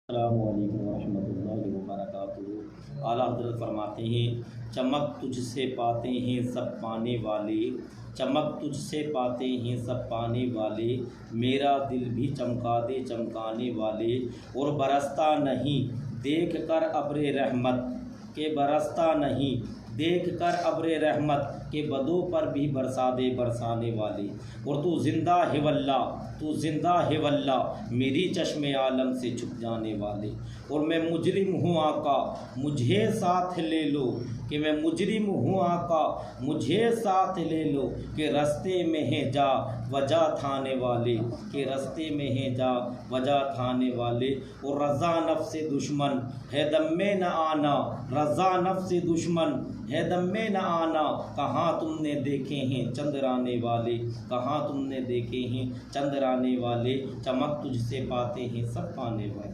अस्सलामुअलैकुम वरहमतुल्लाहि वबरकातुहू। आला हज़रत फरमाते हैं, चमक तुझसे पाते हैं सब पाने वाले, चमक तुझसे पाते हैं सब पाने वाले, मेरा दिल भी चमका दे चमकाने वाले। और बरसता नहीं देख कर अब्रे रहमत के, बरसता नहीं देख कर अब्रे रहमत के, बदों पर भी बरसा दे बरसाने वाले। और तू जिंदा है वल्ला, तू जिंदा है वल्ला, मेरी चश्मे आलम से छुप जाने वाले। और मैं मुजरिम हूँ आका मुझे साथ ले लो, कि मैं मुजरिम हूँ आका मुझे साथ ले लो, कि रास्ते में है जा वजह थाने वाले, कि रास्ते में है जा वजह थाने वाले। और रज़ा नफ्स से दुश्मन है दम में न आना, रज़ा नफ्स से दुश्मन है दम में न आना, कहाँ तुमने देखे हैं चंद्राने वाले, कहाँ तुमने देखे हैं चंद्राने वाले। चमक तुझसे पाते हैं सब पाने वाले।